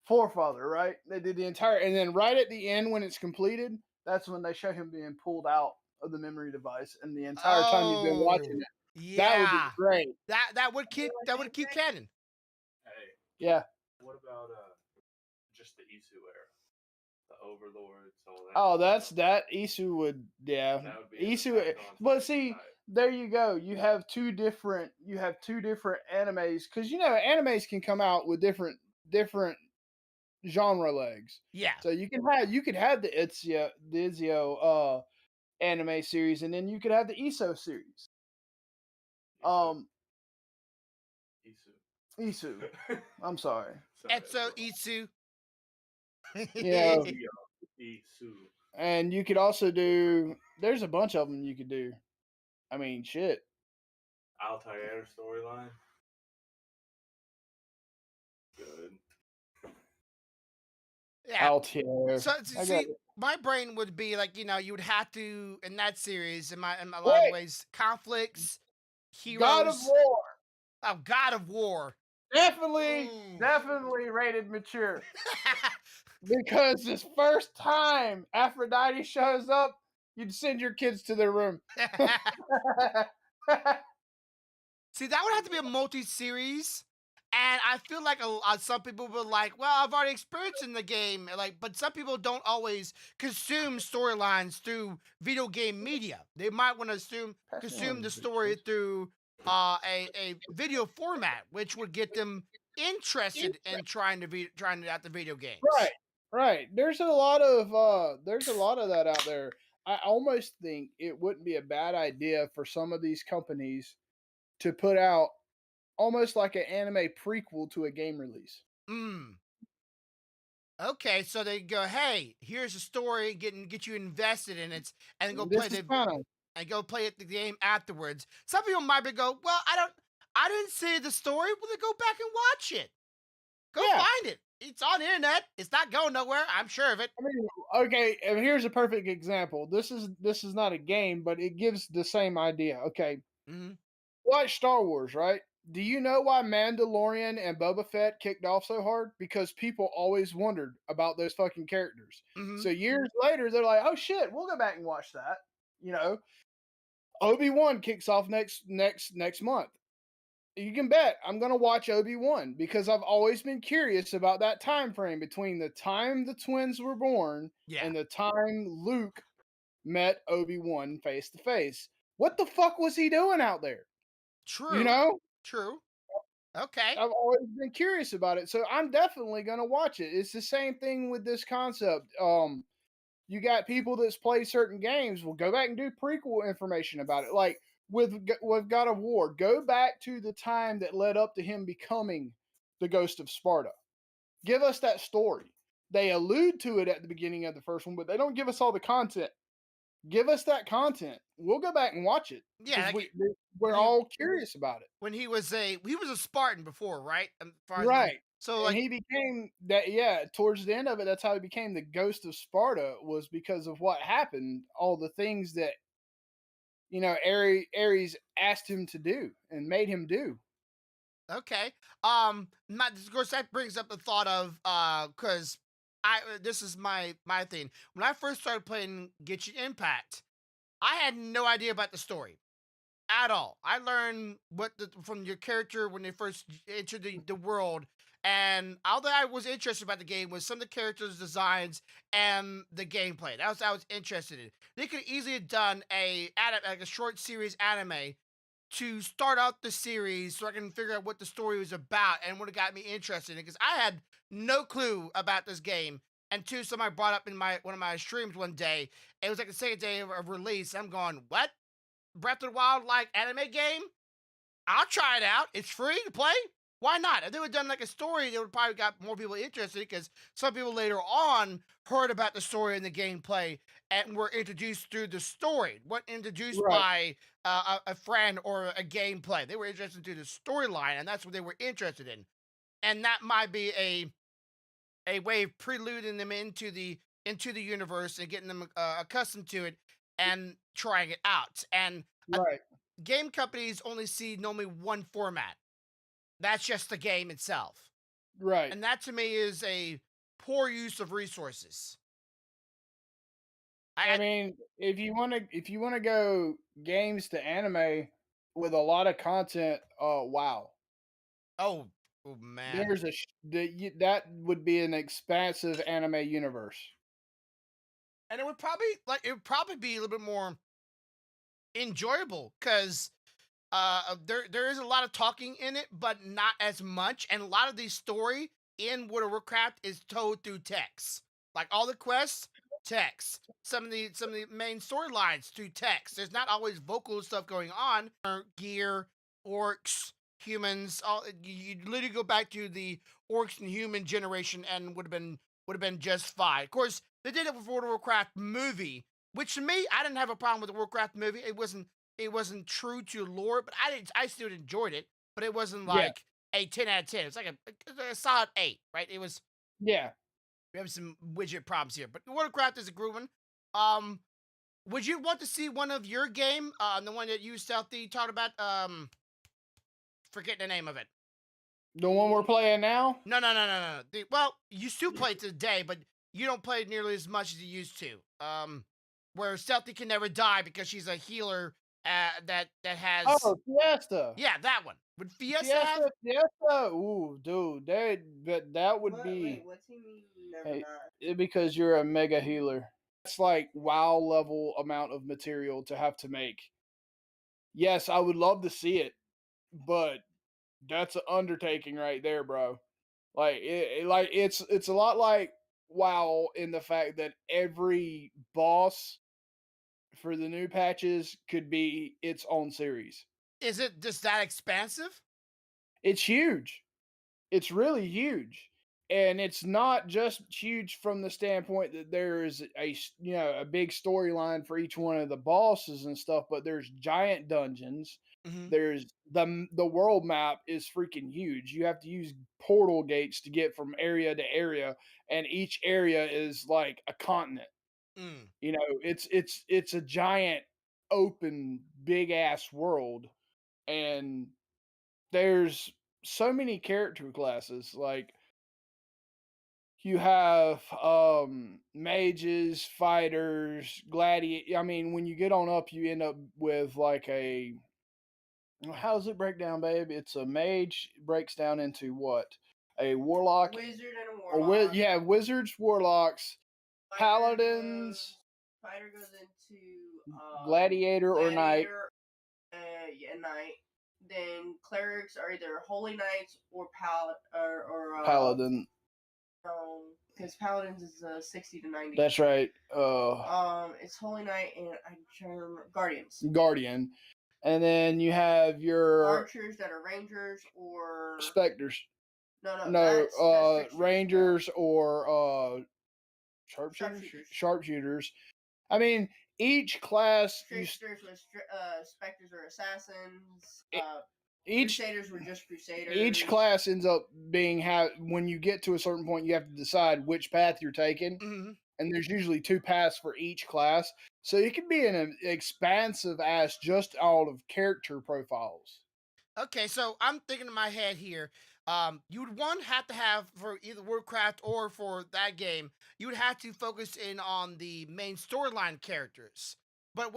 forefather, right? They did the entire, and then right at the end when it's completed, that's when they show him being pulled out of the memory device, and the entire time you've been watching it. Yeah, that would be great. That would keep canon. Hey, yeah. What about just the Isu era, the overlords, all that? Oh, that Isu would, yeah. That would be Isu, but see, there you go. You have two different animes, because animes can come out with different genre legs. Yeah. So you could have the Izio anime series, and then you could have the Iso series. Isu. I'm sorry. Etso Itsu. Yeah. Isu. And you could also do. There's a bunch of them you could do. I mean, shit. Altair storyline. Good. Yeah. Altair. So see, my brain would be like, you would have to, in that series, in a lot of ways, conflicts, heroes. God of War. Oh, God of War. Definitely rated mature. Because this first time Aphrodite shows up, you'd send your kids to their room. See, that would have to be a multi-series, and I feel like some people will like, well, I've already experienced in the game, but some people don't always consume storylines through video game media. They might want to consume the story through a video format, which would get them interested in trying out the video games. Right. There's a lot of that out there. I almost think it wouldn't be a bad idea for some of these companies to put out almost like an anime prequel to a game release. Okay, so they go, hey, here's a story, get you invested in it, and go play the game afterwards. Some people might go, well, I didn't see the story. Well, then go back and watch it. Go find it. It's on the internet. It's not going nowhere. I'm sure of it. I mean, okay, and here's a perfect example. This is not a game, but it gives the same idea. Okay. Mm-hmm. Watch Star Wars, right? Do you know why Mandalorian and Boba Fett kicked off so hard? Because people always wondered about those fucking characters. Mm-hmm. So years later, they're like, oh shit, we'll go back and watch that. Obi-Wan kicks off next month. You can bet I'm going to watch Obi-Wan because I've always been curious about that time frame between the time the twins were born and the time Luke met Obi-Wan face to face. What the fuck was he doing out there? True. True. Okay. I've always been curious about it, so I'm definitely going to watch it. It's the same thing with this concept. You got people that's played certain games. Well, go back and do prequel information about it. Like with God of War, go back to the time that led up to him becoming the Ghost of Sparta. Give us that story. They allude to it at the beginning of the first one, but they don't give us all the content. Give us that content. We'll go back and watch it. Yeah, we're all curious about it. When he was a Spartan before, right? Right. So and he became that. Yeah, towards the end of it, that's how he became the Ghost of Sparta. Was because of what happened. All the things that Ares asked him to do and made him do. Okay. Of course, that brings up the thought of because this is my thing. When I first started playing Genshin Impact, I had no idea about the story at all. I learned from your character when they first entered the world, and all that I was interested about the game was some of the characters' designs and the gameplay. That was I was interested in. They could easily have done like a short series anime to start out the series so I can figure out what the story was about and would have got me interested in it because I had no clue about this game until somebody brought up in one of my streams one day. It was like the second day of release. I'm going, what? Breath of the Wild like anime game? I'll try it out. It's free to play. Why not? If they would have done like a story, they would probably got more people interested because some people later on heard about the story and the gameplay and were introduced through the story. What introduced Right. by a friend or a gameplay. They were interested through the storyline, and that's what they were interested in. And that might be a way of preluding them into the universe and getting them accustomed to it and trying it out. And Right. game companies only see normally one format. That's just the game itself. Right. And that to me is a poor use of resources. I mean, if you want to go games to anime with a lot of content, wow. Oh man. There's that would be an expansive anime universe. And it would probably be a little bit more enjoyable because there is a lot of talking in it, but not as much. And a lot of the story in World of Warcraft is told through text. Like all the quests, text. Some of the main storylines through text. There's not always vocal stuff going on. Gear, orcs, humans. All you literally go back to the orcs and human generation and would have been just fine. Of course, they did it with World of Warcraft movie, which to me, I didn't have a problem with the Warcraft movie. It wasn't true to lore, but I still enjoyed it, but it wasn't Yeah. like a 10 out of 10. It's like a solid 8, right? It was Yeah. we have some widget problems here, but Warcraft is a good one. Would you want to see one of your game, the one that you stealthy talked about? Forget the name of it. The one we're playing now? No. Well, you still play it today, but you don't play it nearly as much as you used to. Where Stealthy can never die because she's a healer that has. Oh, Fiesta. Yeah, that one. Would Fiesta have? Fiesta. Ooh, dude, that would be. Wait, what's he mean? Never Hey, not? because you're a mega healer. It's like WoW level amount of material to have to make. Yes, I would love to see it, but that's an undertaking right there, bro. Like it's a lot like WoW in the fact that every boss for the new patches could be its own series. Is it just that expansive? It's huge. It's really huge. And it's not just huge from the standpoint that there's a big storyline for each one of the bosses and stuff, but there's giant dungeons. Mm-hmm. There's the world map is freaking huge. You have to use portal gates to get from area to area, and each area is like a continent. Mm. It's a giant open big ass world, and there's so many character classes. Like you have mages, fighters, gladiator. I mean, when you get on up, you end up with like how does it break down, babe? It's a mage breaks down into what? A warlock, Wizard and a warlock. yeah, wizards, warlocks, Fighter paladins, Fighter goes into gladiator or knight. Yeah, knight. Then clerics are either holy knights or paladin. Because paladins is 60 to 90. That's right. It's holy knight and I'm trying to remember guardians. Guardian, and then you have your archers that are rangers or specters. No. That's rangers or sharpshooters. I mean, each class tricksters with specters or assassins. Each crusaders were just crusaders. Each class ends up being when you get to a certain point, you have to decide which path you're taking. Mm-hmm. And there's usually 2 paths for each class. So it can be an expansive ass just all of character profiles. Okay, so I'm thinking in my head here. you would have to have for either Warcraft or for that game, you would have to focus in on the main storyline characters. But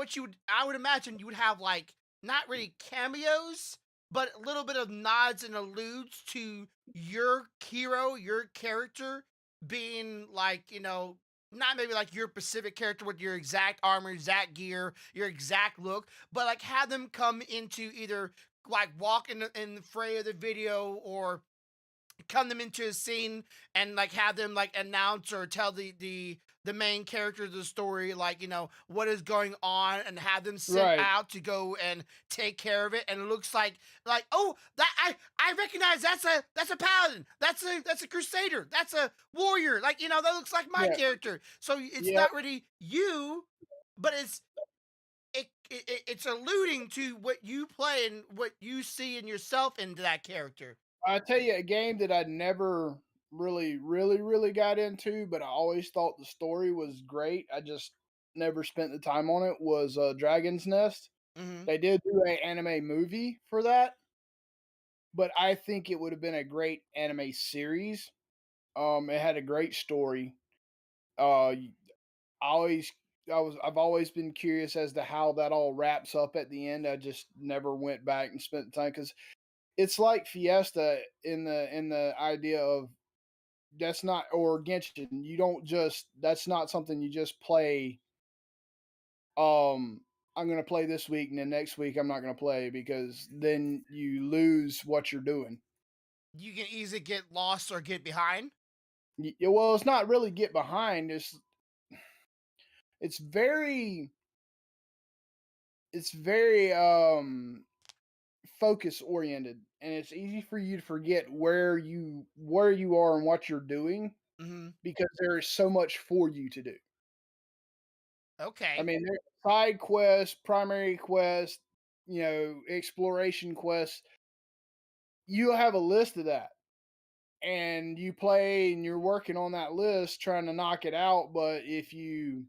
I would imagine you would have like not really cameos, but a little bit of nods and alludes to your hero, your character being like, not maybe like your specific character with your exact armor, exact gear, your exact look, but like have them come into either like walk in the fray of the video or come them into a scene and like have them like announce or tell the main character of the story like what is going on and have them sent Right. out to go and take care of it, and it looks like oh, that I recognize that's a paladin, that's a crusader, that's a warrior, like that looks like my Yeah. character. So it's Yep. not really you, but it's alluding to what you play and what you see in yourself into that character. I tell you, a game that I never really got into, but I always thought the story was great. I just never spent the time on it. Was Dragon's Nest. Mm-hmm. They did do an anime movie for that, but I think it would have been a great anime series. It had a great story. I always I've always been curious as to how that all wraps up at the end. I just never went back and spent the time because it's like Fiesta in the idea of that's not, or Genshin. You don't just, that's not something you just play. I'm gonna play this week and then next week I'm not gonna play, because then you lose what you're doing. You can easily get lost or get behind. Well, it's not really get behind. It's very focus oriented, and it's easy for you to forget where you are and what you're doing, Mm-hmm. because there is so much for you to do. Okay. I mean, there's side quests, primary quests, exploration quests. You have a list of that, and you play and you're working on that list trying to knock it out. But if you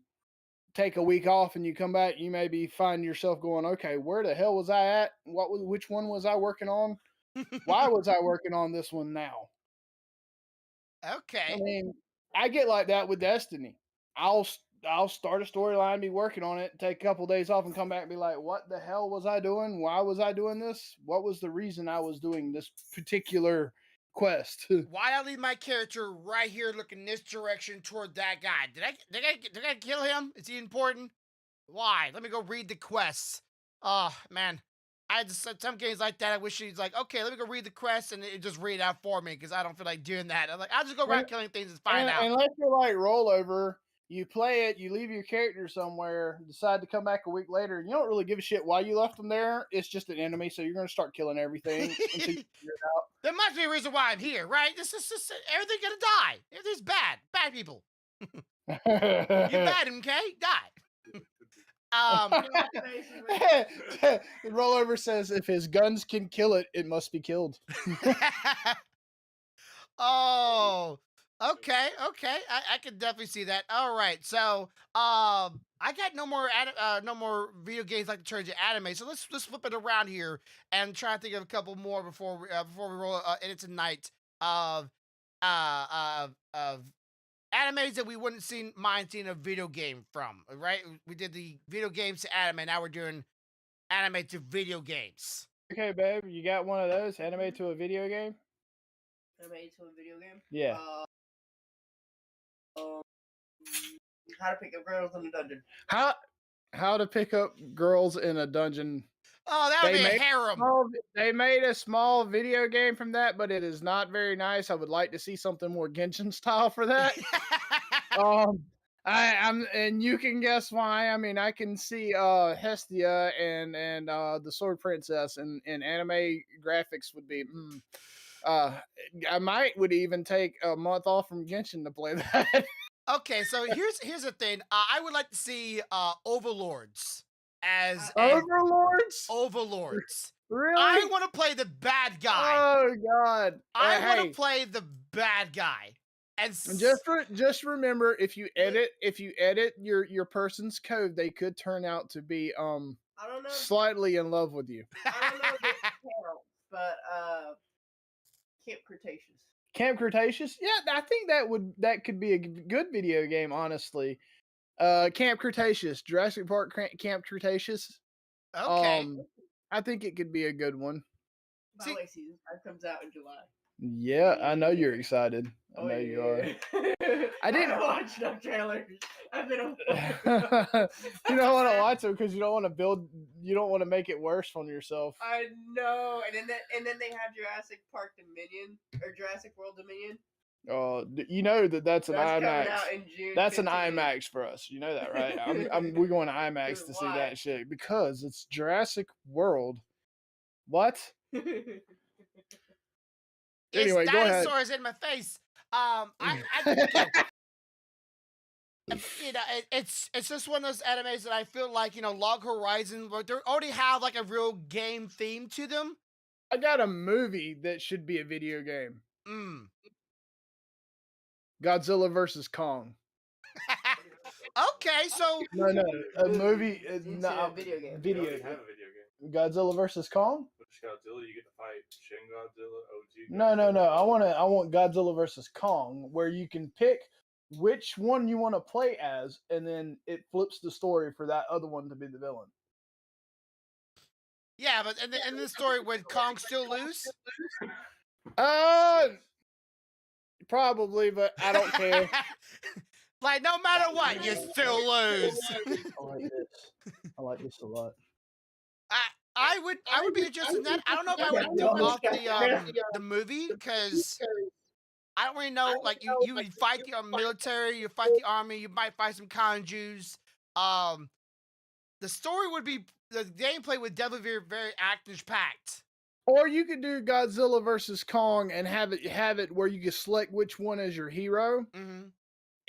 take a week off and you come back, you maybe find yourself going, okay, where the hell was I at? Which one was I working on? Why was I working on this one now? Okay. I mean, I get like that with Destiny. I'll start a storyline, be working on it, take a couple of days off, and come back and be like, what the hell was I doing? Why was I doing this? What was the reason I was doing this particular quest? Why I leave my character right here looking this direction toward that guy? Did I kill him? Is he important? Why? Let me go read the quests. Oh man. I just some games like that. I wish he's like, okay, let me go read the quest and it just read it out for me because I don't feel like doing that. I'm like, I'll just go around killing things and find out. Unless you're like rollover, you play it, you leave your character somewhere, decide to come back a week later, and you don't really give a shit why you left them there. It's just an enemy, so you're going to start killing everything until you figure it out. There must be a reason why I'm here, right? This is just everything's gonna die. Everything's bad. Bad people. You bad, okay? Die. Rollover says if his guns can kill it, it must be killed. Oh, okay. I can definitely see that. All right, so I got no more video games like the Church of Anime. So let's flip it around here and try to think of a couple more before we roll in tonight of animes that we wouldn't mind seeing a video game from. Right? We did the video games to anime. Now we're doing anime to video games. Okay, babe, you got one of those anime to a video game? Anime to a video game? Yeah. How to pick up girls in a dungeon. How to pick up girls in a dungeon. Oh, that would be a harem. They made a small video game from that, but it is not very nice. I would like to see something more Genshin style for that. And you can guess why. I mean, I can see Hestia and the Sword Princess and anime graphics would be. I would even take a month off from Genshin to play that. Okay, so here's the thing. I would like to see Overlords as Overlords. Overlords. Really? I want to play the bad guy. Oh God! I want to play the bad guy. And just remember, if you edit your person's code, they could turn out to be I don't know. Slightly in love with you. I don't know if it counts, but Camp Cretaceous. Camp Cretaceous? Yeah, I think that could be a good video game, honestly. Camp Cretaceous, Jurassic Park Camp Cretaceous. Okay. I think it could be a good one. By See- the way, season 5 comes out in July. Yeah, I know you're excited. I know you are. I didn't- watch no trailers. I've been. You don't want to watch them because you don't want to build. You don't want to make it worse on yourself. I know, and then they have Jurassic Park Dominion or Jurassic World Dominion. You know that's an That's coming IMAX. out in June. That's an 15th. IMAX for us. You know that, right? We're going to IMAX to see Why? that shit because it's Jurassic World. What? Anyway, it's go ahead. dinosaurs in my face. You know, it's just one of those animes that I feel like, you know, Log Horizon, where they already have like a real game theme to them. I got a movie that should be a video game. Godzilla versus Kong. Okay, so No, a movie. It's No, a video game. You Video. already have a video game. Godzilla versus Kong. With Godzilla, you get to fight Shin Godzilla, OG. No. Godzilla. I want Godzilla versus Kong, where you can pick which one you want to play as, and then it flips the story for that other one to be the villain. yeah, but in this story, would Kong still lose? Probably, but I don't care. Like, no matter what, you still lose. I like this a lot. I would be interested in that. I don't know if I would do off the movie, because I don't really know. Like, you would fight the military, you fight the army, you might fight some Kanjus. The story would be, the gameplay would definitely be very action packed. Or you could do Godzilla versus Kong and have it where you can select which one is your hero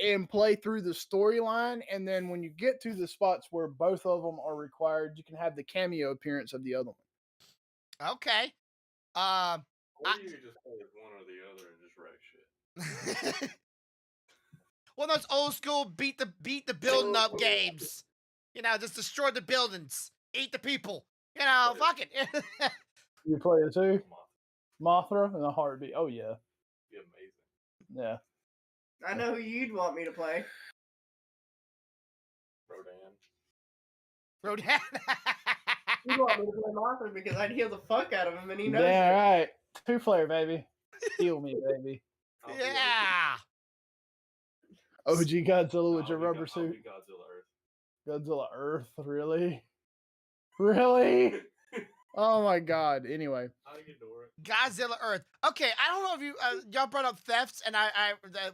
and play through the storyline. And then when you get to the spots where both of them are required, you can have the cameo appearance of the other one. Okay. Or you could just play one or the other and just wreck shit. One of those old school beat the building up games. You know, just destroy the buildings, eat the people. You know, fuck it. You play it too? Mothra and a heartbeat. Oh yeah. Be amazing. Yeah. I know who you'd want me to play. Rodan. Rodan. You'd want me to play Mothra because I'd heal the fuck out of him, and he knows Yeah, it. right. 2-player, baby. Heal me, baby. I'll be Yeah. OG Godzilla with I'll your be rubber Go- I'll suit. be Godzilla Earth. Godzilla Earth, really? Really? Oh my god. Anyway. I can ignore it. Godzilla Earth. Okay, I don't know if you y'all brought up thefts, and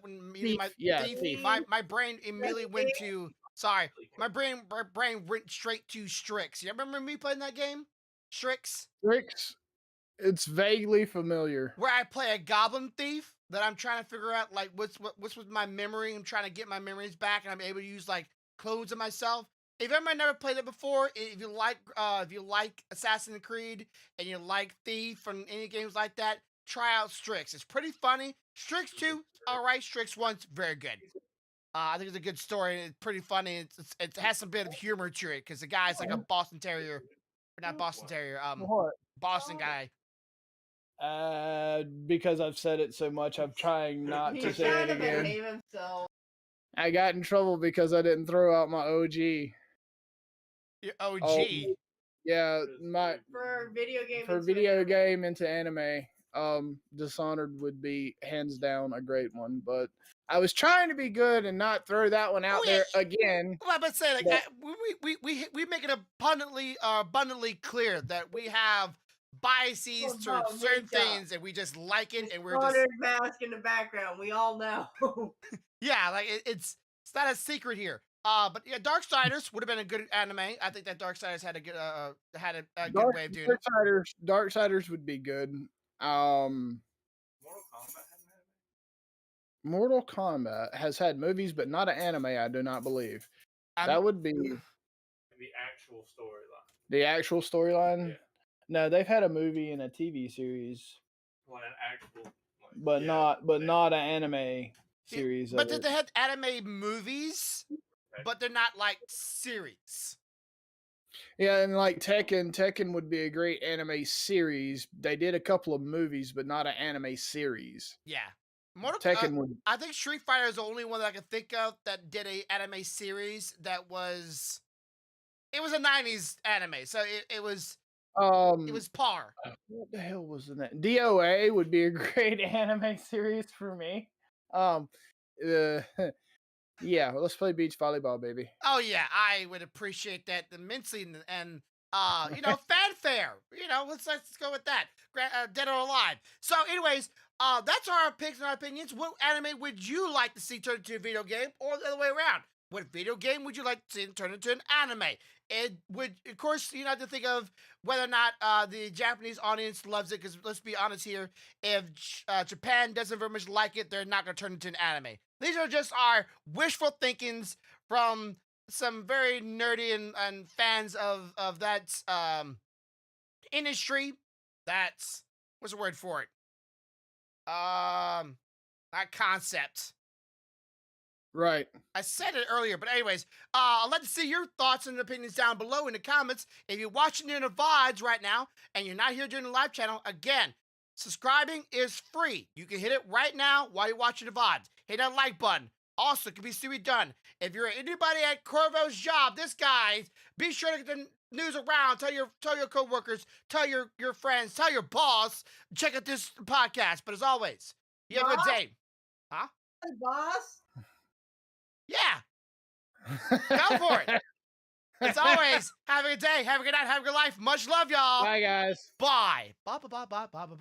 when Thief. my brain immediately went to my brain went straight to Strix. You remember me playing that game, Strix? Strix, it's vaguely familiar. Where I play a goblin thief that I'm trying to figure out like what's with my memory. I'm trying to get my memories back, and I'm able to use like clones of myself. If anybody never played it before, if you like Assassin's Creed and you like Thief and any games like that, try out Strix. It's pretty funny. Strix 2, all right. Strix 1's very good. I think it's a good story. It's pretty funny. It has some bit of humor to it because the guy's like a Boston Terrier, or not Boston Terrier, What? Boston guy. Because I've said it so much, I'm trying not to He's say trying it to again. behave himself. I got in trouble because I didn't throw out my OG. Your OG. Oh, yeah, my For video game. for into video anime. game into anime, Dishonored would be hands down a great one. But I was trying to be good and not throw that one out there again. Well, but say like But- we make it abundantly clear that we have biases Oh, to no, certain yeah. things, and we just like it, and we're just Dishonored mask in the background. We all know. yeah, like it's not a secret here. But yeah, Darksiders would have been a good anime. I think that Darksiders had a good good way of doing it. Darksiders would be good. Mortal Kombat hasn't had it. Mortal Kombat has had movies, but not an anime. I do not believe I'm- that would be The actual storyline. the actual storyline. Yeah. No, they've had a movie and a TV series, Like an actual. Like, but yeah, not an anime series. But of they it. had anime movies, but they're not like series. Yeah, and like Tekken would be a great anime series. They did a couple of movies, but not an anime series. Yeah. Mortal Tekken would. I think Street Fighter is the only one that I can think of that did a anime series that was. It was a '90s anime, so it was par. What the hell was in that? DOA would be a great anime series for me. Um, uh, yeah, well, let's play beach volleyball, baby. Oh yeah, I would appreciate that immensely, and fanfare. Let's go with that. Dead or alive. So, anyways, that's our picks and our opinions. What anime would you like to see turned into a video game, or the other way around? What video game would you like to see turn into an anime? It would, of course, you have to think of whether or not the Japanese audience loves it. Because let's be honest here, if Japan doesn't very much like it, they're not going to turn it into an anime. These are just our wishful thinkings from some very nerdy and fans of that industry. That's what's the word for it? That concept. Right. I said it earlier, but anyways, I'd like to see your thoughts and opinions down below in the comments. If you're watching in the VODs right now and you're not here during the live channel, again, subscribing is free. You can hit it right now while you're watching the VODs. Hit that like button. Also, it can be soon done. If you're anybody at Corvo's job, this guy, be sure to get the news around. Tell your coworkers, tell your friends, tell your boss. Check out this podcast. But as always, you have a good day. Huh? Hey, boss. Yeah. Go for it. As always, have a good day, have a good night, have a good life. Much love, y'all. Bye, guys. Bye. Bye, bye, bye, bye, bye, bye.